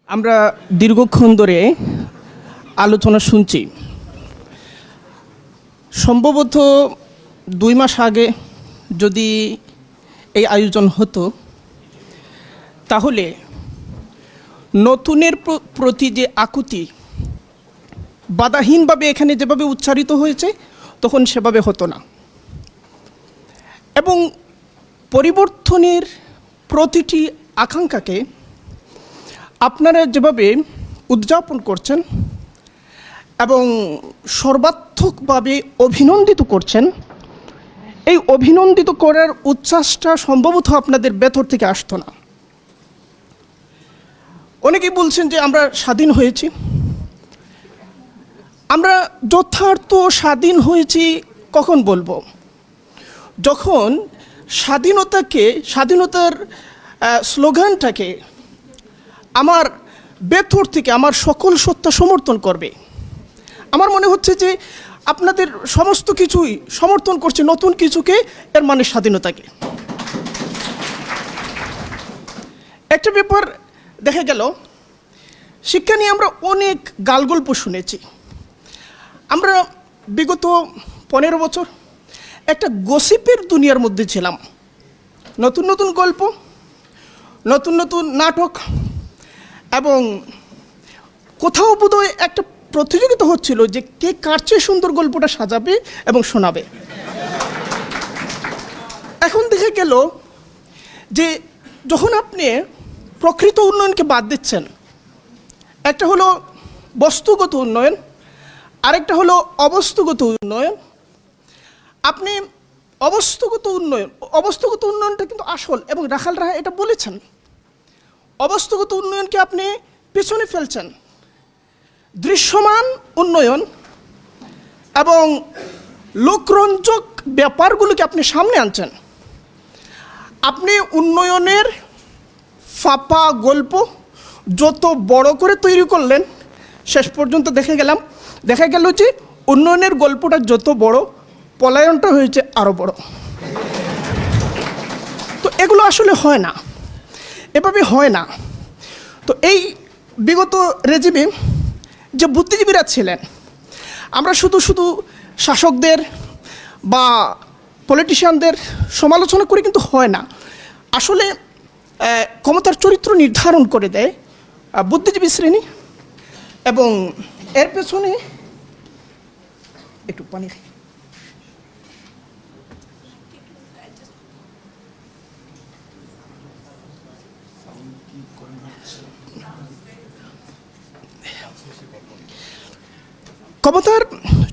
আমরা দীর্ঘক্ষণ ধরে আলোচনা শুনছি। সম্ভবত 2 মাস আগে যদি এই আয়োজন হতো, তাহলে নতুনের প্রতি যে আকুতি বাধাহীনভাবে এখানে যেভাবে উচ্চারিত হয়েছে, তখন সেভাবে হতো না। এবং পরিবর্তনের প্রতিটি আকাঙ্ক্ষাকে আপনারা যেভাবে উদযাপন করছেন এবং সর্বাত্মকভাবে অভিনন্দিত করছেন, এই অভিনন্দিত করার উচ্ছ্বাসটা সম্ভবত আপনাদের ভেতর থেকে আসতো না। অনেকেই বলছেন যে আমরা স্বাধীন হয়েছি। আমরা যথার্থ স্বাধীন হয়েছি কখন বলবো? যখন স্বাধীনতার স্লোগানটাকে আমার ভেতর থেকে আমার সকল সত্তা সমর্থন করবে। আমার মনে হচ্ছে যে আপনাদের সমস্ত কিছুই সমর্থন করছে নতুন কিছুকে, এর মানে স্বাধীনতাকে। একটা ব্যাপার দেখা গেল, শিক্ষা নিয়ে আমরা অনেক গালগল্প শুনেছি। আমরা বিগত 15 বছর একটা গসিপের দুনিয়ার মধ্যে ছিলাম। নতুন নতুন গল্প, নতুন নতুন নাটক, এবং কোথাও বোধহয় একটা প্রতিযোগিতা হচ্ছিল যে কে কার চেয়ে সুন্দর গল্পটা সাজাবে এবং শোনাবে। এখন দেখা গেল যে যখন আপনি প্রকৃত উন্নয়নকে বাদ দিচ্ছেন, একটা হলো বস্তুগত উন্নয়ন, আরেকটা হলো অবস্তুগত উন্নয়ন। আপনি অবস্তুগত উন্নয়নটা কিন্তু আসল, এবং রাখাল রাহা এটা বলেছেন। অবস্তুগত উন্নয়নকে আপনি পেছনে ফেলছেন, দৃশ্যমান উন্নয়ন এবং লোকরঞ্জক ব্যাপারগুলোকে আপনি সামনে আনছেন। আপনি উন্নয়নের ফাঁপা গল্প যত বড় করে তৈরি করলেন, শেষ পর্যন্ত দেখা গেল যে উন্নয়নের গল্পটা যত বড়, পলায়নটা হয়েছে আরও বড়। তো এগুলো আসলে হয় না, এভাবে হয় না। তো এই বিগত রেজিমে যে বুদ্ধিজীবীরা ছিলেন, আমরা শুধু শাসকদের বা পলিটিশিয়ানদের সমালোচনা করে কিন্তু হয় না। আসলে ক্ষমতার চরিত্র নির্ধারণ করে দেয় বুদ্ধিজীবী শ্রেণী, এবং এর পেছনে একটু পানি খাই। ক্ষমতার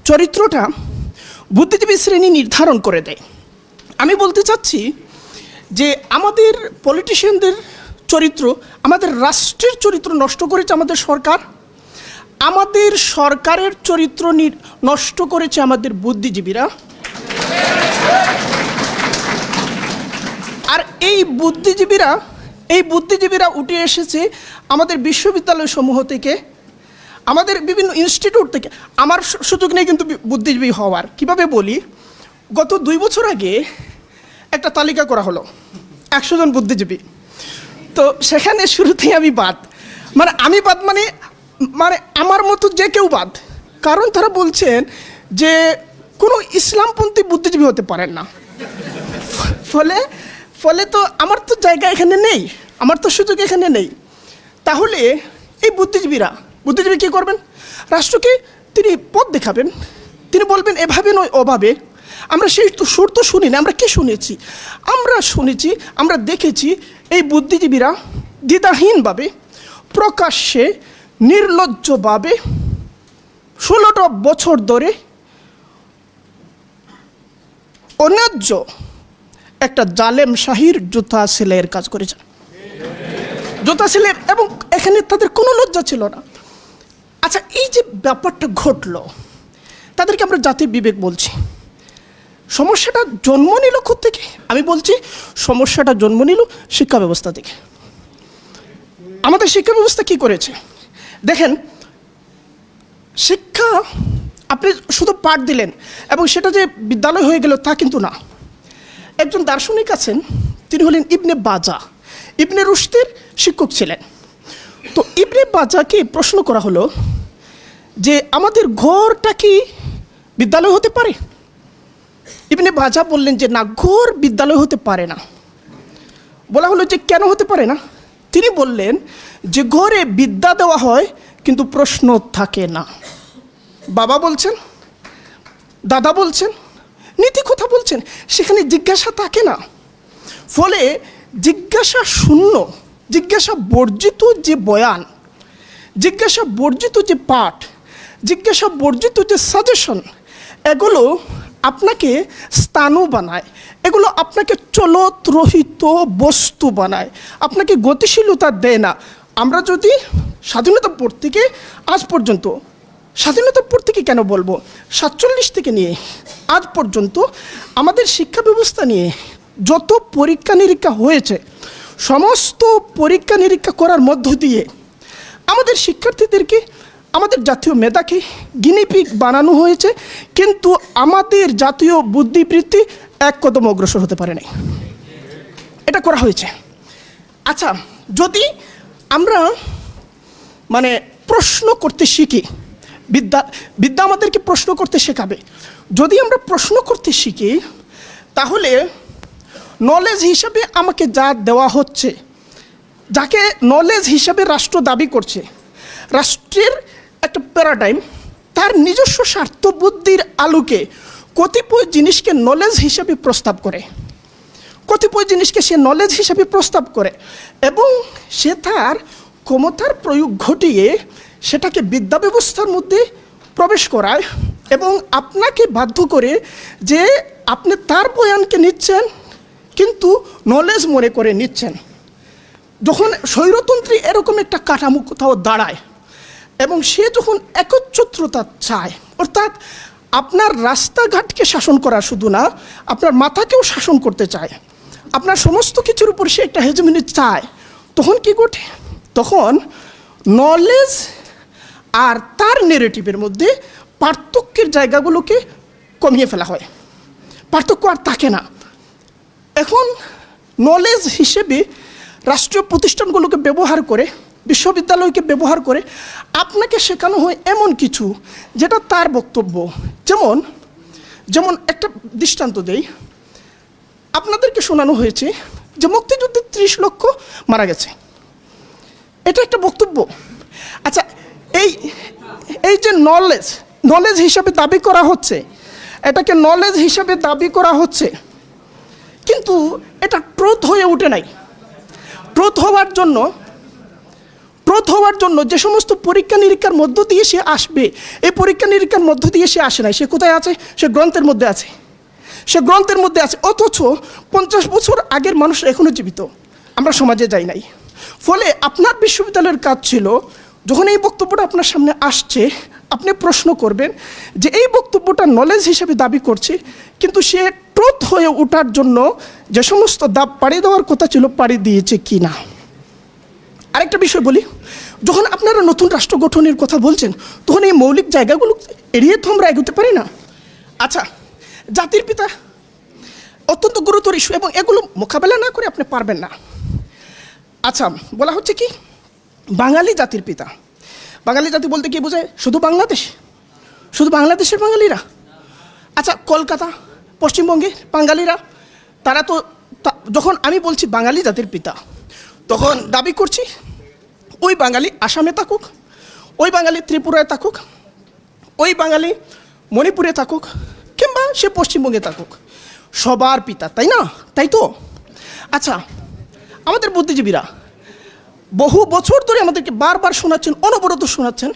চরিত্রটা বুদ্ধিজীবী শ্রেণী নির্ধারণ করে দেয়। আমি বলতে চাচ্ছি যে আমাদের পলিটিশিয়ানদের চরিত্র, আমাদের রাষ্ট্রের চরিত্র নষ্ট করেছে আমাদের সরকার, আমাদের সরকারের চরিত্র নষ্ট করেছে আমাদের বুদ্ধিজীবীরা। আর এই বুদ্ধিজীবীরা উঠে এসেছে আমাদের বিশ্ববিদ্যালয় সমূহ থেকে, আমাদের বিভিন্ন ইনস্টিটিউট থেকে। আমার সুযোগ নেই কিন্তু বুদ্ধিজীবী হওয়ার। কিভাবে বলি, গত 2 বছর আগে একটা তালিকা করা হলো 100 জন বুদ্ধিজীবী। তো সেখানে শুরুতেই আমি বাদ, মানে আমার মতো যে কেউ বাদ। কারণ তারা বলছেন যে কোনো ইসলামপন্থী বুদ্ধিজীবী হতে পারেন না। ফলে তো আমার তো জায়গা এখানে নেই, আমার তো সুযোগ এখানে নেই। তাহলে এই বুদ্ধিজীবী কী করবেন? রাষ্ট্রকে তিনি পথ দেখাবেন, তিনি বলবেন এভাবে নয় ওভাবে। আমরা সেই সুর তো শুনি না, আমরা কি শুনেছি? আমরা দেখেছি এই বুদ্ধিজীবীরা দ্বিধাহীনভাবে, প্রকাশ্যে, নির্লজ্জভাবে 16টা বছর ধরে অন্যায্য একটা জালেম শাহীর জুতা সেলাইয়ের কাজ করেছেন, জুতা সেলাইয়ের, এবং এখানে তাদের কোনো লজ্জা ছিল না। আচ্ছা, এই যে ব্যাপারটা ঘটলো, তাদেরকে আমরা জাতির বিবেক বলছি। সমস্যাটা জন্ম নিল থেকে? আমি বলছি সমস্যাটা জন্ম নিল শিক্ষা ব্যবস্থা থেকে। আমাদের শিক্ষা ব্যবস্থা কি করেছে দেখেন। শিক্ষা আপনি শুধু পাঠ দিলেন এবং সেটা যে বিদ্যালয় হয়ে গেল তা কিন্তু না। একজন দার্শনিক আছেন, তিনি হলেন ইবনে বাজা, ইবনে রুশদের শিক্ষক ছিলেন। তো ইবনে বাজাকে প্রশ্ন করা হলো যে আমাদের ঘরটা কি বিদ্যালয় হতে পারে? ইবনে বাজা বললেন যে না, ঘর বিদ্যালয় হতে পারে না। বলা হলো যে কেন হতে পারে না? তিনি বললেন যে ঘরে বিদ্যা দেওয়া হয় কিন্তু প্রশ্ন থাকে না। বাবা বলছেন, দাদা বলছেন, নীতি কথা বলছেন, সেখানে জিজ্ঞাসা থাকে না। ফলে জিজ্ঞাসা শূন্য, জিজ্ঞাসা বর্জিত যে বয়ান, জিজ্ঞাসা বর্জিত যে পাঠ, জিজ্ঞাসা বর্জিত যে সাজেশন, এগুলো আপনাকে স্থানু বানায়, এগুলো আপনাকে চলত রহিত বস্তু বানায়, আপনাকে গতিশীলতা দেয় না। আমরা যদি স্বাধীনতার পর থেকে আজ পর্যন্ত, স্বাধীনতার পর থেকে কেন বলবো, 47 থেকে নিয়ে আজ পর্যন্ত আমাদের শিক্ষা ব্যবস্থা নিয়ে যত পরীক্ষা নিরীক্ষা হয়েছে, সমস্ত পরীক্ষা নিরীক্ষা করার মধ্য দিয়ে আমাদের শিক্ষার্থীদেরকে, আমাদের জাতীয় মেধাকে গিনিপিগ বানানো হয়েছে, কিন্তু আমাদের জাতীয় বুদ্ধিবৃত্তি এক কদম অগ্রসর হতে পারে নাই। এটা করা হয়েছে। আচ্ছা, যদি আমরা প্রশ্ন করতে শিখি, বিদ্যা আমাদেরকে প্রশ্ন করতে শেখাবে। যদি আমরা প্রশ্ন করতে শিখি, তাহলে নলেজ হিসাবে আমাকে যা দেওয়া হচ্ছে, যাকে নলেজ হিসাবে রাষ্ট্র দাবি করছে, রাষ্ট্রের একটা প্যারাডাইম তার নিজস্ব স্বার্থবুদ্ধির আলোকে কতিপয় জিনিসকে নলেজ হিসাবে প্রস্তাব করে, কতিপয় জিনিসকে সে নলেজ হিসাবে প্রস্তাব করে, এবং সে তার ক্ষমতার প্রয়োগ ঘটিয়ে সেটাকে বিদ্যা ব্যবস্থার মধ্যে প্রবেশ করায় এবং আপনাকে বাধ্য করে যে আপনি তার বয়ানকে নিচ্ছেন কিন্তু নলেজ মনে করে নিচ্ছেন। যখন স্বৈরতন্ত্রী এরকম একটা কাঠামো কোথাও দাঁড়ায় এবং সে যখন একচ্ছত্রতা চায়, অর্থাৎ আপনার রাস্তাঘাটকে শাসন করা শুধু না, আপনার মাথাকেও শাসন করতে চায়, আপনার সমস্ত কিছুর উপর সে একটা হেজমনি চায়, তখন কি ঘটে? তখন নলেজ আর তার নেরেটিভের মধ্যে পার্থক্যের জায়গাগুলোকে কমিয়ে ফেলা হয়, পার্থক্য আর থাকে না। এখন নলেজ হিসেবে রাষ্ট্রীয় প্রতিষ্ঠানগুলোকে ব্যবহার করে, বিশ্ববিদ্যালয়কে ব্যবহার করে আপনাকে শেখানো হয় এমন কিছু যেটা তার বক্তব্য। যেমন একটা দৃষ্টান্ত দেই, আপনাদেরকে শোনানো হয়েছে যে মুক্তিযুদ্ধে 30 লক্ষ মারা গেছে, এটা একটা বক্তব্য। আচ্ছা, এই যে নলেজ হিসাবে দাবি করা হচ্ছে, এটাকে নলেজ হিসাবে দাবি করা হচ্ছে, কিন্তু এটা ট্রুথ হয়ে ওঠে নাই। ট্রুথ হওয়ার জন্য যে সমস্ত পরীক্ষা নিরীক্ষার মধ্য দিয়ে সে আসবে, এই পরীক্ষা নিরীক্ষার মধ্য দিয়ে সে আসে নাই। সে কোথায় আছে? সে গ্রন্থের মধ্যে আছে, সে গ্রন্থের মধ্যে আছে। অথচ 50 বছর আগের মানুষ এখনও জীবিত, আমরা সমাজে যাই নাই। ফলে আপনার বিশ্ববিদ্যালয়ের কাজ ছিল, যখন এই বক্তব্যটা আপনার সামনে আসছে, আপনি প্রশ্ন করবেন যে এই বক্তব্যটা নলেজ হিসেবে দাবি করছে, কিন্তু সে ট্রুথ হয়ে ওঠার জন্য যে সমস্ত দাব পাড়ি দেওয়ার কথা ছিল পাড়ি দিয়েছে কি না। আরেকটা বিষয় বলি, যখন আপনারা নতুন রাষ্ট্র গঠনের কথা বলছেন, তখন এই মৌলিক জায়গাগুলো এড়িয়ে তো আমরা এগোতে পারি না। আচ্ছা, জাতির পিতা অত্যন্ত গুরুতর ইস্যু, এবং এগুলো মোকাবেলা না করে আপনি পারবেন না। আচ্ছা, বলা হচ্ছে কি বাঙালি জাতির পিতা। বাঙালি জাতি বলতে কি বোঝায়? শুধু বাংলাদেশ, শুধু বাংলাদেশের বাঙালিরা? আচ্ছা, কলকাতা, পশ্চিমবঙ্গের বাঙালিরা, তারা তো যখন আমি বলছি বাঙালি জাতির পিতা, তখন দাবি করছি ওই বাঙালি আসামে থাকুক, ওই বাঙালি ত্রিপুরায় থাকুক, ওই বাঙালি মণিপুরে থাকুক, কিংবা সে পশ্চিমবঙ্গে থাকুক, সবার পিতা, তাই না? তাই তো? আচ্ছা, আমাদের বুদ্ধিজীবীরা বহু বছর ধরে আমাদেরকে বারবার শোনাচ্ছেন, অনবরত শোনাচ্ছেন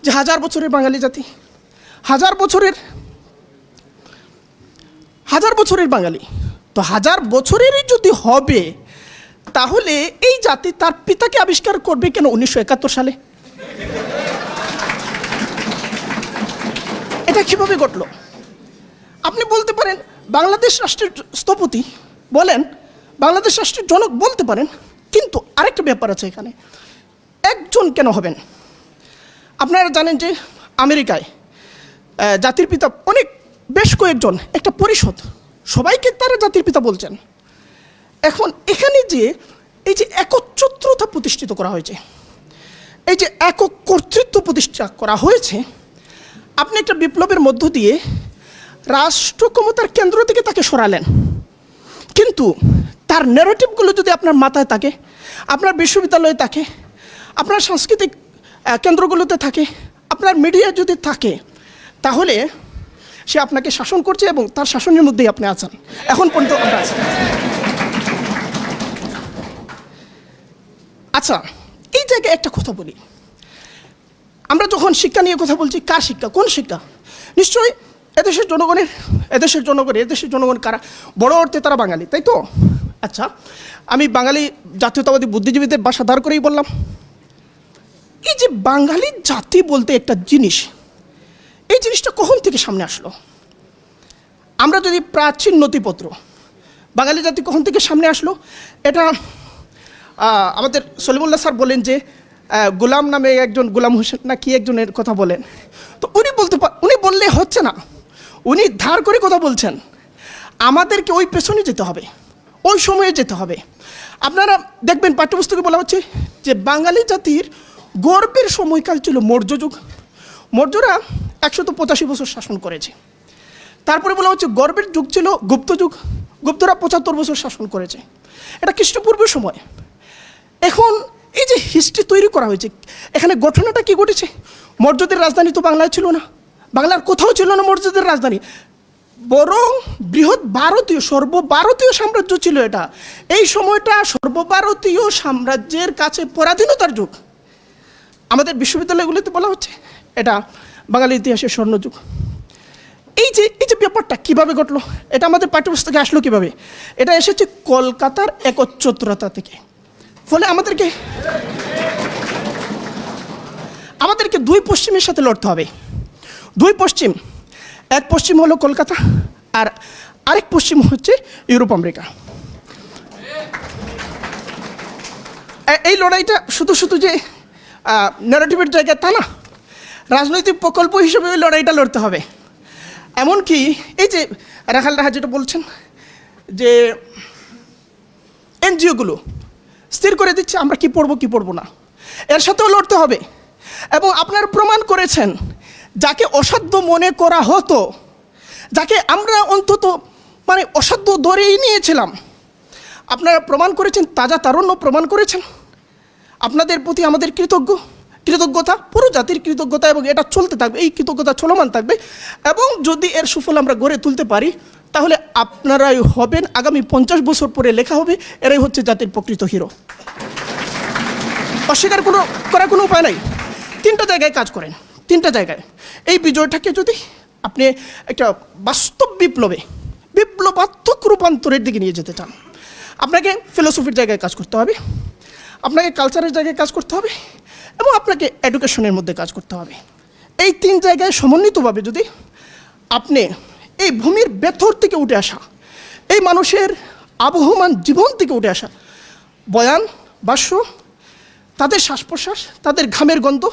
যে 1000 বছরের বাঙালি জাতি, 1000 বছরের বাঙালি। তো 1000 বছরেরই যদি হবে, তাহলে এই জাতি তার পিতাকে আবিষ্কার করবে কেন 1971 সালে? এটা কিভাবে ঘটলো? আপনি বলতে পারেন বাংলাদেশ রাষ্ট্রের স্থপতি বলেন, বাংলাদেশ রাষ্ট্রের জনক বলতে পারেন, কিন্তু আরেকটা ব্যাপার আছে এখানে, একজন কেন হবেন? আপনারা জানেন যে আমেরিকায় জাতির পিতা বেশ কয়েকজন, একটা পরিষদ, সবাইকে তারা জাতির পিতা বলছেন। এখন এখানে যে এই যে একচ্ছত্রতা প্রতিষ্ঠিত করা হয়েছে, এই যে একক কর্তৃত্ব প্রতিষ্ঠা করা হয়েছে, আপনি একটা বিপ্লবের মধ্য দিয়ে রাষ্ট্র ক্ষমতার কেন্দ্র থেকে তাকে সরালেন, কিন্তু তার ন্যারেটিভগুলো যদি আপনার মাথায় থাকে, আপনার বিশ্ববিদ্যালয়ে থাকে, আপনার সাংস্কৃতিক কেন্দ্রগুলোতে থাকে, আপনার মিডিয়া যদি থাকে, তাহলে সে আপনাকে শাসন করছে এবং তার শাসনের মধ্যেই আপনি আছেন। এখন পর্যন্ত আমরা আছি। আচ্ছা, এই জায়গায় একটা কথা বলি, আমরা যখন শিক্ষা নিয়ে কথা বলছি, কার শিক্ষা, কোন শিক্ষা? নিশ্চয়ই এদেশের জনগণ কারা? বড় অর্থে তারা বাঙালি, তাই তো? আচ্ছা, আমি বাঙালি জাতীয়তাবাদী বুদ্ধিজীবীদের বাসা দাঁড় করেই বললাম, এই যে বাঙালি জাতি বলতে একটা জিনিস, এই জিনিসটা কখন থেকে সামনে আসলো? আমরা যদি প্রাচীন নথিপত্র, বাঙালি জাতি কখন থেকে সামনে আসলো, এটা আমাদের সলিমুল্লাহ স্যার বলেন যে গোলাম নামে একজন, গোলাম হোসেন না কি একজনের কথা বলেন, তো উনি বললে হচ্ছে না, উনি ধার করে কথা বলছেন। আমাদেরকে ওই পেছনে যেতে হবে, ওই সময়ে যেতে হবে। আপনারা দেখবেন পাঠ্যপুস্তকে বলা হচ্ছে যে বাঙালি জাতির গর্বের সময়কাল ছিল মৌর্য যুগ। মৌর্যরা 185 বছর শাসন করেছে। তারপরে বলা হচ্ছে গর্বের যুগ ছিল গুপ্ত যুগ, গুপ্তরা 75 বছর শাসন করেছে। এটা খ্রিস্টপূর্বের সময়। এখন এই যে হিস্ট্রি তৈরি করা হয়েছে, এখানে ঘটনাটা কি ঘটেছে? মৌর্যদের রাজধানী তো বাংলায় ছিল না, বাংলার কোথাও ছিল না মৌর্যদের রাজধানী, বরং বৃহৎ সর্বভারতীয় সাম্রাজ্য ছিল এটা। এই সময়টা সর্বভারতীয় সাম্রাজ্যের কাছে পরাধীনতার যুগ। আমাদের বিশ্ববিদ্যালয়গুলিতে বলা হচ্ছে এটা বাঙালি ইতিহাসের স্বর্ণযুগ। এই যে ব্যাপারটা কীভাবে ঘটলো, এটা আমাদের পাঠ্যপুস্তকে আসলো কীভাবে? এটা এসেছে কলকাতার একচ্ছত্রতা থেকে। ফলে আমাদেরকে দুই পশ্চিমের সাথে লড়তে হবে। দুই পশ্চিম, এক পশ্চিম হলো কলকাতা, আর আরেক পশ্চিম হচ্ছে ইউরোপ আমেরিকা। এই লড়াইটা শুধু যে ন্যারেটিভের জায়গায় তা না, রাজনৈতিক প্রকল্প হিসেবে ওই লড়াইটা লড়তে হবে। এমনকি এই যে রাখাল রাহা যেটা বলছেন যে এনজিওগুলো স্থির করে দিচ্ছে আমরা কি পড়বো না, এর সাথেও লড়তে হবে। এবং আপনারা প্রমাণ করেছেন, যাকে অসাধ্য মনে করা হতো, যাকে আমরা অন্তত অসাধ্য ধরেই নিয়েছিলাম, আপনারা প্রমাণ করেছেন, তাজা তারুণ্য প্রমাণ করেছেন। আপনাদের প্রতি আমাদের কৃতজ্ঞতা, পুরো জাতির কৃতজ্ঞতা, এবং এটা চলতে থাকবে, এই কৃতজ্ঞতা চলমান থাকবে। এবং যদি এর সুফল আমরা গড়ে তুলতে পারি, তাহলে আপনারাই হবেন আগামী 50 বছর পরে লেখা হবে এরাই হচ্ছে জাতির প্রকৃত হিরো। অস্বীকার করার কোনো উপায় নাই। 3টা জায়গায় কাজ করেন, 3টা জায়গায়। এই বিজয়টাকে যদি আপনি একটা বাস্তব বিপ্লবাত্মক রূপান্তরের দিকে নিয়ে যেতে চান, আপনাকে ফিলোসফির জায়গায় কাজ করতে হবে, আপনাকে কালচারের জায়গায় কাজ করতে হবে, এবং আপনাকে এডুকেশনের মধ্যে কাজ করতে হবে। এই 3 জায়গায় সমন্বিতভাবে যদি আপনি এই ভূমির ভেতর থেকে উঠে আসা, এই মানুষের আবহমান জীবন থেকে উঠে আসা বয়ান, ভাষ্য, তাদের শ্বাস প্রশ্বাস, তাদের ঘামের গন্ধ,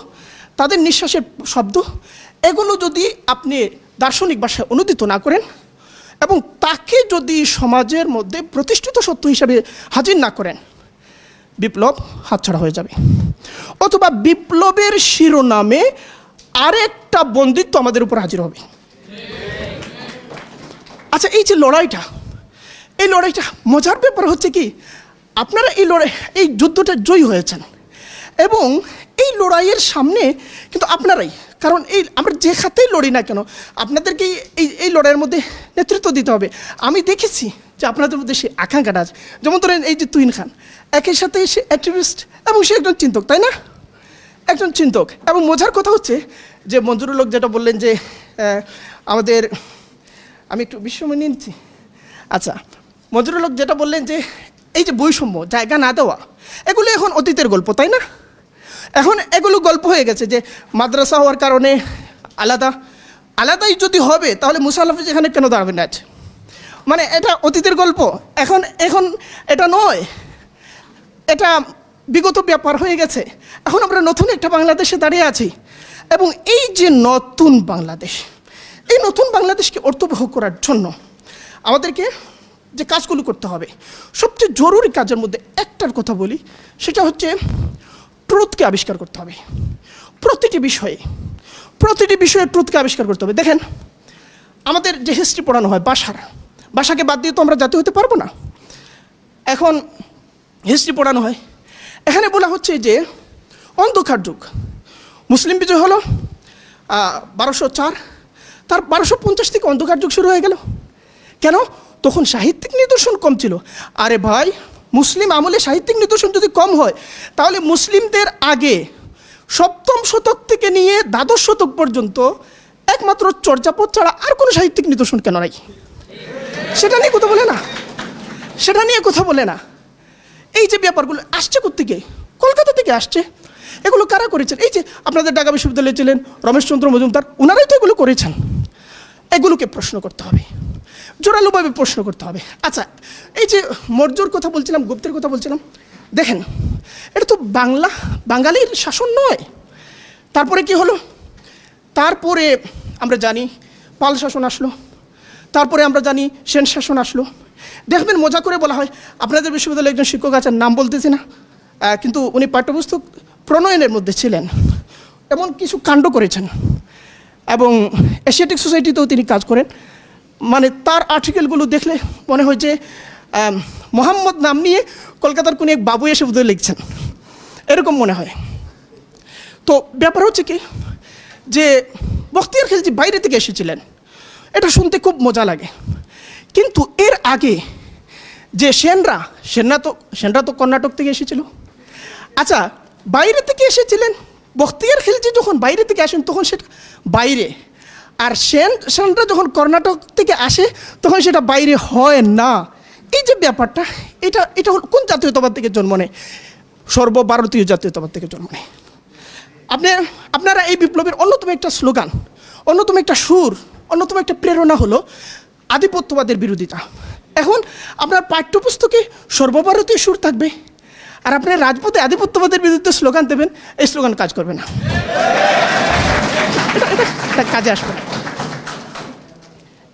তাদের নিঃশ্বাসের শব্দ, এগুলো যদি আপনি দার্শনিক ভাষায় অনুদিত না করেন এবং তাকে যদি সমাজের মধ্যে প্রতিষ্ঠিত সত্য হিসাবে হাজির না করেন, বিপ্লব হাতছাড়া হয়ে যাবে। অথবা বিপ্লবের শিরোনামে আরেকটা বন্দিত্ব আমাদের উপর হাজির হবে। আচ্ছা, এই যে লড়াইটা, এই লড়াইটা মজার ব্যাপার হচ্ছে কি, আপনারা এই যুদ্ধটা জয়ী হয়েছেন, এবং এই লড়াইয়ের সামনে কিন্তু আপনারাই, কারণ আমরা যে খাতেই লড়ি না কেন, আপনাদেরকে এই লড়াইয়ের মধ্যে নেতৃত্ব দিতে হবে। আমি দেখেছি যে আপনাদের মধ্যে সে আকাঙ্ক্ষাটা আছে। যেমন ধরেন এই যে তুহিন খান, একই সাথে সে অ্যাক্টিভিস্ট এবং সে একজন চিন্তক, তাই না? একজন চিন্তক। এবং মজার কথা হচ্ছে যে মঞ্জুরুল হক যেটা বললেন যে আমাদের, আমি একটু বিস্ময় নিচ্ছি, আচ্ছা, মঞ্জুরুল হক যেটা বললেন যে এই যে বৈষম্য, জায়গা না দেওয়া, এগুলো এখন অতীতের গল্প, তাই না? এখন এগুলো গল্প হয়ে গেছে যে মাদ্রাসা হওয়ার কারণে আলাদাই যদি হবে তাহলে মুসা হাফেজ এখানে কেন দাঁড়াবেন না? এটা অতীতের গল্প, এখন এটা নয়, এটা বিগত ব্যাপার হয়ে গেছে। এখন আমরা নতুন একটা বাংলাদেশে দাঁড়িয়ে আছি, এবং এই যে নতুন বাংলাদেশ, এই নতুন বাংলাদেশকে অর্থবহ করার জন্য আমাদেরকে যে কাজগুলো করতে হবে, সবচেয়ে জরুরি কাজের মধ্যে একটার কথা বলি, সেটা হচ্ছে ট্রুথকে আবিষ্কার করতে হবে। প্রতিটি বিষয়ে ট্রুথকে আবিষ্কার করতে হবে। দেখেন, আমাদের যে হিস্ট্রি পড়ানো হয় ভাষাকে বাদ দিয়ে তো আমরা জাতি হতে পারবো না। এখন হিস্ট্রি পড়ানো হয়, এখানে বলা হচ্ছে যে অন্ধকার যুগ, মুসলিম বিজয় হলো 1204, তার 1250 থেকে অন্ধকার যুগ শুরু হয়ে গেল। কেন? তখন সাহিত্যিক নিদর্শন কম ছিল। আরে ভাই, মুসলিম আমলে সাহিত্যিক নিদর্শন যদি কম হয়, তাহলে মুসলিমদের আগে 7ম শতক থেকে নিয়ে 12শ শতক পর্যন্ত একমাত্র চর্যাপদ ছাড়া আর কোনো সাহিত্যিক নিদর্শন কেন নাই? সেটা নিয়ে কথা বলে না। এই যে ব্যাপারগুলো আসছে কোত্থেকে? কলকাতা থেকে আসছে। এগুলো কারা করেছেন? এই যে আপনাদের ঢাকা বিশ্ববিদ্যালয়ে ছিলেন রমেশচন্দ্র মজুমদার, ওনারাই তো এগুলো করেছেন। এগুলোকে প্রশ্ন করতে হবে, জোরালোভাবে প্রশ্ন করতে হবে। আচ্ছা, এই যে মৌর্যর কথা বলছিলাম, গুপ্তের কথা বলছিলাম, দেখেন এটা তো বাঙালির শাসন নয়। তারপরে কি হলো? তারপরে আমরা জানি পাল শাসন আসলো, তারপরে আমরা জানি সেন শাসন আসলো। দেখবেন, মজা করে বলা হয়, আপনাদের বিশ্ববিদ্যালয়ে একজন শিক্ষক আছেন, নাম বলতেছি না, কিন্তু উনি পাঠ্যপুস্তক প্রণয়নের মধ্যে ছিলেন, এমন কিছু কাণ্ড করেছেন, এবং এশিয়াটিক সোসাইটিতেও তিনি কাজ করেন। মানে তার আর্টিকেলগুলো দেখলে মনে হয় যে মোহাম্মদ নাম নিয়ে কলকাতার কোনো এক বাবু এসে বোধহয় লিখছেন, এরকম মনে হয়। তো ব্যাপার হচ্ছে কি, যে বখতিয়ার খিলজি বাইরে থেকে এসেছিলেন, এটা শুনতে খুব মজা লাগে। কিন্তু এর আগে যে সেনরা তো কর্ণাটক থেকে এসেছিল। আচ্ছা, বাইরে থেকে এসেছিলেন, বখতিয়ার খিলজি যখন বাইরে থেকে আসেন তখন সেটা বাইরে, আর সেনরা যখন কর্ণাটক থেকে আসে তখন সেটা বাইরে হয় না। এই যে ব্যাপারটা, এটা হল কোন জাতীয়তাবাদ থেকে জন্ম নেয়? সর্বভারতীয় জাতীয়তাবাদ থেকে জন্ম নেয়। আপনারা এই বিপ্লবের অন্যতম একটা স্লোগান, অন্যতম একটা সুর, অন্যতম একটা প্রেরণা হলো আধিপত্যবাদের বিরোধিতা। এখন আপনার পাঠ্যপুস্তকে সর্বভারতীয় সুর থাকবে, আর আপনার রাজপথে আধিপত্যবাদের বিরুদ্ধে স্লোগান দেবেন, এই স্লোগান কাজ করবে না, এটা কাজে আসবে না।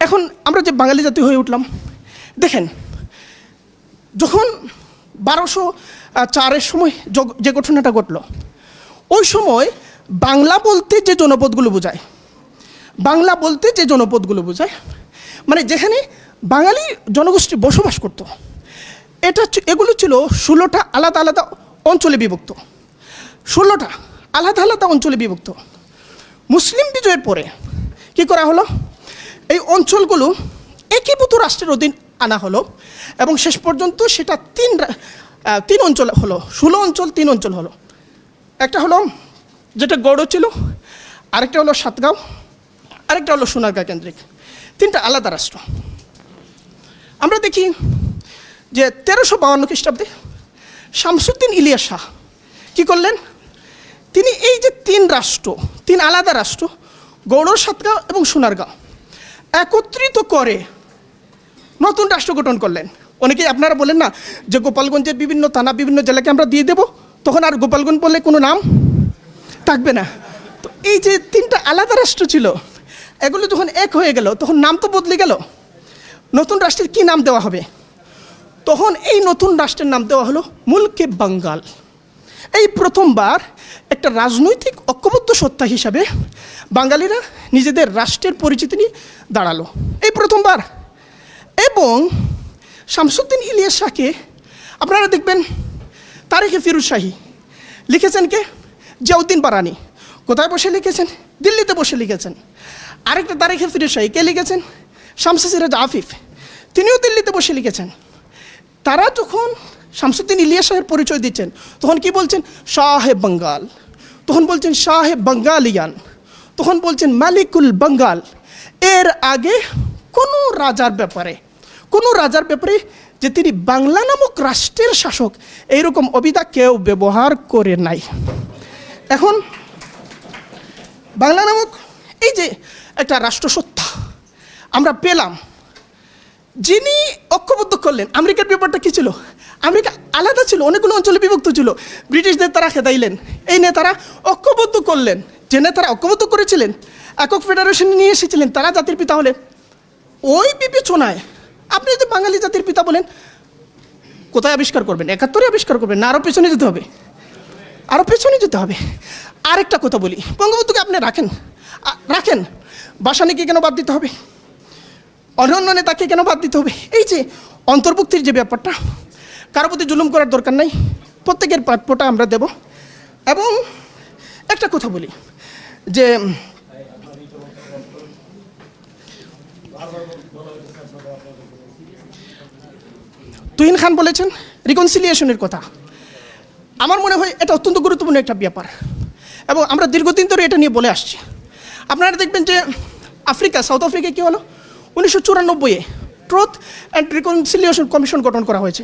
এখন আমরা যে বাঙালি জাতি হয়ে উঠলাম, দেখেন, যখন 1204-এর সময় যে ঘটনাটা ঘটলো, ওই সময় বাংলা বলতে যে জনপদগুলো বোঝায়, মানে যেখানে বাঙালি জনগোষ্ঠী বসবাস করত, এগুলো ছিল 16টা আলাদা আলাদা অঞ্চলে বিভক্ত। 16টা আলাদা আলাদা অঞ্চলে বিভক্ত। মুসলিম বিজয়ের পরে কি করা হলো? এই অঞ্চলগুলো একীভূত রাষ্ট্রের অধীন আনা হলো, এবং শেষ পর্যন্ত সেটা তিন অঞ্চল হলো, 16 অঞ্চল 3 অঞ্চল হলো। একটা হলো যেটা গৌড় ছিল, আরেকটা হলো সাতগাঁও, আরেকটা হলো সোনারগাঁ কেন্দ্রিক, 3টা আলাদা রাষ্ট্র। আমরা দেখি যে 1352 খ্রিস্টাব্দে শামসুদ্দিন ইলিয়াস শাহ কী করলেন? তিনি এই যে 3 আলাদা রাষ্ট্র, গৌড়, সাতগাঁও এবং সোনারগাঁও একত্রিত করে নতুন রাষ্ট্র গঠন করলেন। অনেকেই আপনারা বলেন না যে গোপালগঞ্জের বিভিন্ন থানা, বিভিন্ন জেলাকে আমরা দিয়ে দেব, তখন আর গোপালগঞ্জ বলে কোনো নাম থাকবে না। তো এই যে 3টা আলাদা রাষ্ট্র ছিল, এগুলো যখন এক হয়ে গেল, তখন নাম তো বদলে গেল। নতুন রাষ্ট্রের কি নাম দেওয়া হবে? তখন এই নতুন রাষ্ট্রের নাম দেওয়া হলো মুলকে বাঙ্গাল। এই প্রথমবার একটা রাজনৈতিক ঐক্যবদ্ধ সত্তা হিসাবে বাঙালিরা নিজেদের রাষ্ট্রের পরিচিতি নিয়ে দাঁড়ালো, এই প্রথমবার। এবং শামসুদ্দিন ইলিয়াস শাহকে আপনারা দেখবেন তারিখে ফিরোজ শাহী লিখেছেন কে? জিয়াউদ্দিন বারানি। কোথায় বসে লিখেছেন? দিল্লিতে বসে লিখেছেন। আরেকটা তারিখে ফিরোজ শাহী কে লিখেছেন? শামসে সিরাজ আফিফ, তিনিও দিল্লিতে বসে লিখেছেন। তারা যখন শামসুদ্দিন ইলিয়াস শাহের পরিচয় দিচ্ছেন, তখন কি বলছেন? শাহে বাঙ্গাল, তখন বলছেন শাহে বাঙ্গালিয়ান, তখন বলছেন মালিকুল বাঙ্গাল। এর আগে কোনো রাজার ব্যাপারে যে তিনি বাংলা নামক রাষ্ট্রের শাসক, এইরকম অভিধা কেউ ব্যবহার করে নাই। এখন বাংলা নামক এই যে একটা রাষ্ট্রসত্তা আমরা পেলাম, যিনি ঐক্যবদ্ধ করলেন। আমেরিকার ব্যাপারটা কী ছিল? আমেরিকা আলাদা ছিল, অনেকগুলো অঞ্চলে বিভক্ত ছিল। ব্রিটিশদের তারা খেদাইলেন, এই নেতারা ঐক্যবদ্ধ করলেন। যে নেতারা ঐক্যবদ্ধ করেছিলেন, একক ফেডারেশন নিয়ে এসেছিলেন, তারা জাতির পিতা হলেন। ওই বিবেচনায় আপনি যদি বাঙালি জাতির পিতা বলেন, কোথায় আবিষ্কার করবেন? 71-এ আবিষ্কার করবেন না, আরও পেছনে যেতে হবে? আরও পেছনে যেতে হবে। আরেকটা কথা বলি, বঙ্গবন্ধুকে আপনি রাখেন, ভাসানীকে কেন বাদ দিতে হবে? অন্যান্য নেতাকে কেন বাদ দিতে হবে? এই যে অন্তর্ভুক্তির যে ব্যাপারটা, কারো প্রতি জুলুম করার দরকার নাই, প্রত্যেকের প্রাপ্যটা আমরা দেব। এবং একটা কথা বলি যে তুহিন খান বলেছেন রিকনসিলিয়েশনের কথা। আমার মনে হয় এটা অত্যন্ত গুরুত্বপূর্ণ একটা ব্যাপার, এবং আমরা দীর্ঘদিন ধরে এটা নিয়ে বলে আসছি। আপনারা দেখবেন যে সাউথ আফ্রিকায় কী হলো, 1994-এ ট্রুথ অ্যান্ড রিকনসিলিয়েশন কমিশন গঠন করা হয়েছে।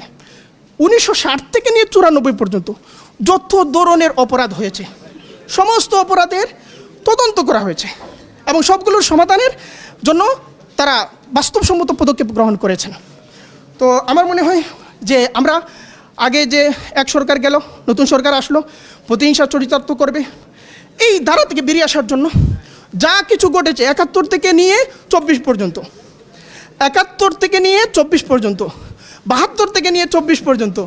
1960 থেকে নিয়ে 94 পর্যন্ত যত ধরনের অপরাধ হয়েছে সমস্ত অপরাধের তদন্ত করা হয়েছে, এবং সবগুলোর সমাধানের জন্য তারা বাস্তবসম্মত পদক্ষেপ গ্রহণ করেছেন। তো আমার মনে হয় যে আমরা আগে যে এক সরকার গেল, নতুন সরকার আসলো, প্রতিহিংসা চরিতার্থ করবে, এই ধারা থেকে বেরিয়ে আসার জন্য যা কিছু ঘটেছে 71 থেকে নিয়ে 24 পর্যন্ত, 71 থেকে নিয়ে 24 পর্যন্ত, 72 থেকে নিয়ে 24 পর্যন্ত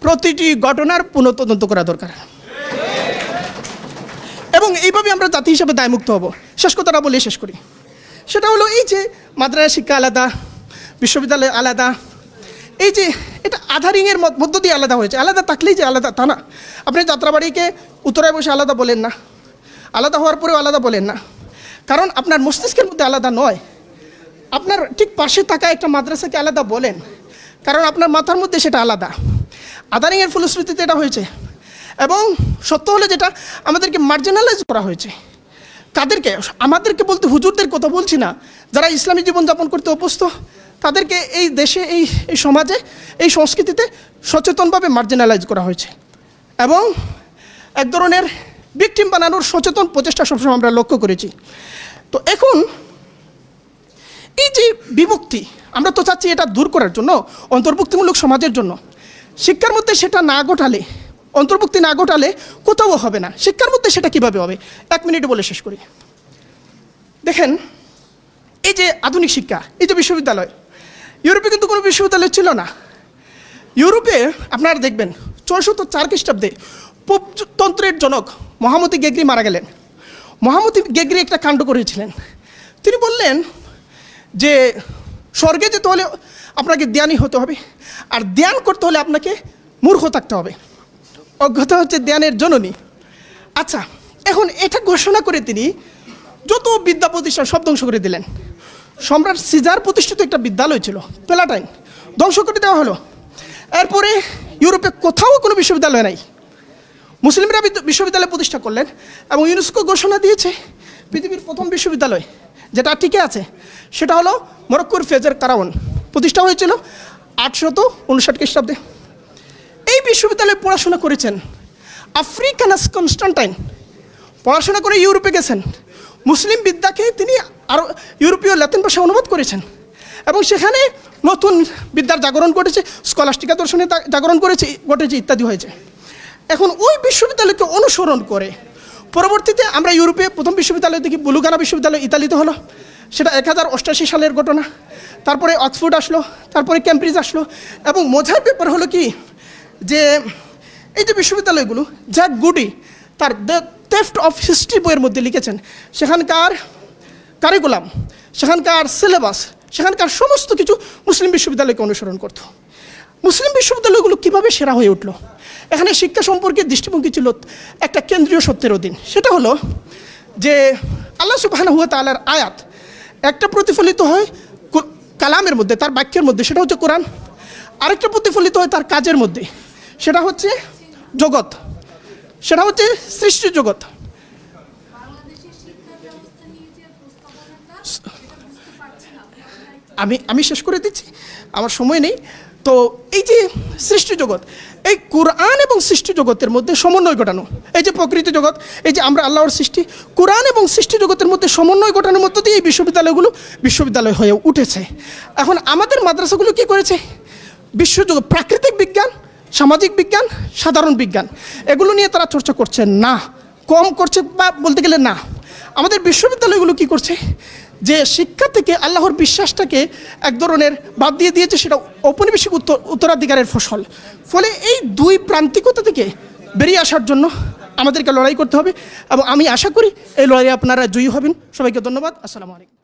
প্রতিটি ঘটনার পুনঃতদন্ত করা দরকার, এবং এইভাবে আমরা জাতি হিসাবে দায়মুক্ত হব। শেষ কথাটা বলে শেষ করি, সেটা হলো এই যে মাদ্রাসা শিক্ষা আলাদা, বিশ্ববিদ্যালয় আলাদা, এই যে এটা আধারিংয়ের মধ্য দিয়ে আলাদা হয়েছে। আলাদা থাকলেই যে আলাদা তা না। আপনি যাত্রাবাড়িকে উত্তরায় বসে আলাদা বলেন না, আলাদা হওয়ার পরেও আলাদা বলেন না, কারণ আপনার মস্তিষ্কের মধ্যে আলাদা নয়। আপনার ঠিক পাশে থাকা একটা মাদ্রাসাকে আলাদা বলেন, কারণ আপনার মাথার মধ্যে সেটা আলাদা। আধারিংয়ের ফলশ্রুতিতে এটা হয়েছে, এবং সত্য হলে যেটা আমাদেরকে মার্জিনালাইজ করা হয়েছে। কাদেরকে? আমাদেরকে বলতে হুজুরদের কথা বলছি না, যারা ইসলামী জীবনযাপন করতে অভ্যস্ত তাদেরকে এই দেশে, এই সমাজে, এই সংস্কৃতিতে সচেতনভাবে মার্জিনালাইজ করা হয়েছে, এবং এক ধরনের ভিকটিম বানানোর সচেতন প্রচেষ্টা সবসময় আমরা লক্ষ্য করেছি। তো এখন এই যে বিভক্তি, আমরা তো চাচ্ছি এটা দূর করার জন্য, অন্তর্ভুক্তিমূলক সমাজের জন্য। শিক্ষার মধ্যে সেটা না ঘটালে, অন্তর্ভুক্তি না ঘটালে কোথাও হবে না। শিক্ষার মধ্যে সেটা কীভাবে হবে? 1 মিনিটে বলে শেষ করি। দেখেন, এই যে আধুনিক শিক্ষা, এই যে বিশ্ববিদ্যালয়, ইউরোপে কিন্তু কোনো বিশ্ববিদ্যালয় ছিল না। ইউরোপে আপনারা দেখবেন 604 খ্রিস্টাব্দে পোপতন্ত্রের জনক মহামতি গেগরি মারা গেলেন। মহামতি গেগরি একটা কাণ্ড করেছিলেন। তিনি বললেন যে স্বর্গে যেতে হলে আপনাকে জ্ঞানী হতে হবে, আর ধ্যান করতে হলে আপনাকে মূর্খ থাকতে হবে। অজ্ঞতা হচ্ছে জ্ঞানের জননী। আচ্ছা, এখন এটা ঘোষণা করে তিনি যত বিদ্যা প্রতিষ্ঠান সব ধ্বংস করে দিলেন। সম্রাট সিজার প্রতিষ্ঠিত একটা বিদ্যালয় ছিল প্যালাটাইন, ধ্বংস করে দেওয়া হলো। এরপরে ইউরোপে কোথাও কোনো বিশ্ববিদ্যালয় নাই। মুসলিমরা বিশ্ববিদ্যালয় প্রতিষ্ঠা করলেন, এবং ইউনেস্কো ঘোষণা দিয়েছে পৃথিবীর প্রথম বিশ্ববিদ্যালয় যেটা টিকে আছে সেটা হলো মরক্কোর ফেজের কারাওয়ান, প্রতিষ্ঠা হয়েছিল 859 খ্রিস্টাব্দে। এই বিশ্ববিদ্যালয়ে পড়াশোনা করেছেন আফ্রিকানাস কনস্টান্টাইন। পড়াশোনা করে ইউরোপে গেছেন, মুসলিম বিদ্যাকে তিনি আরও ইউরোপীয় ল্যাতিন ভাষায় অনুবাদ করেছেন, এবং সেখানে নতুন বিদ্যার জাগরণ ঘটেছে, স্কলাস্টিকা দর্শনের জাগরণ ঘটেছে ইত্যাদি হয়েছে। এখন ওই বিশ্ববিদ্যালয়কে অনুসরণ করে পরবর্তীতে আমরা ইউরোপে প্রথম বিশ্ববিদ্যালয় দেখি বুলুগানা বিশ্ববিদ্যালয় ইতালিতে হলো, সেটা 1088 সালের ঘটনা। তারপরে অক্সফোর্ড আসলো, তারপরে ক্যামব্রিজ আসলো। এবং মজার ব্যাপার হলো কি যে এই যে বিশ্ববিদ্যালয়গুলো, জ্যাক গুডি তার দ্য থেফট অফ হিস্ট্রি বইয়ের মধ্যে লিখেছেন, সেখানকার কারিকুলাম, সেখানকার সিলেবাস, সেখানকার সমস্ত কিছু মুসলিম বিশ্ববিদ্যালয়কে অনুসরণ করত। মুসলিম বিশ্ববিদ্যালয়গুলো কীভাবে সেরা হয়ে উঠলো? এখানে শিক্ষা সম্পর্কে দৃষ্টিভঙ্গি ছিল একটা কেন্দ্রীয় সত্যের অধীন। সেটা হলো যে আল্লাহ সুবহানাহু ওয়া তাআলার আয়াত একটা প্রতিফলিত হয় কালামের মধ্যে, তার বাক্যের মধ্যে, সেটা হচ্ছে কোরআন। আরেকটা প্রতিফলিত হয় তার কাজের মধ্যে, সেটা হচ্ছে জগৎ, সেটা হচ্ছে সৃষ্টি জগৎ। আমি শেষ করে দিচ্ছি, আমার সময় নেই। তো এই যে সৃষ্টি জগৎ, এই কোরআন এবং সৃষ্টি জগতের মধ্যে সমন্বয় ঘটানো, এই যে প্রকৃতি জগৎ, এই যে আমরা আল্লাহর সৃষ্টি, কোরআন এবং সৃষ্টি জগতের মধ্যে সমন্বয় ঘটানোর মধ্য দিয়ে এই বিশ্ববিদ্যালয়গুলো বিশ্ববিদ্যালয় হয়ে উঠেছে। এখন আমাদের মাদ্রাসাগুলো কী করেছে? বিশ্বজগৎ, প্রাকৃতিক বিজ্ঞান, সামাজিক বিজ্ঞান, সাধারণ বিজ্ঞান, এগুলো নিয়ে তারা চর্চা করছে না, কম করছে, বা বলতে গেলে না। আমাদের বিশ্ববিদ্যালয়গুলো কী করছে? যে শিক্ষা থেকে আল্লাহর বিশ্বাসটাকে এক ধরনের বাদ দিয়ে দিয়েছে, সেটা ঔপনিবেশিক উত্তরাধিকারের ফসল। ফলে এই দুই প্রান্তিকতা থেকে বেরিয়ে আসার জন্য আমাদেরকে লড়াই করতে হবে এবং আমি আশা করি এই লড়াইয়ে আপনারা জয়ী হবেন। সবাইকে ধন্যবাদ। আসসালামু আলাইকুম।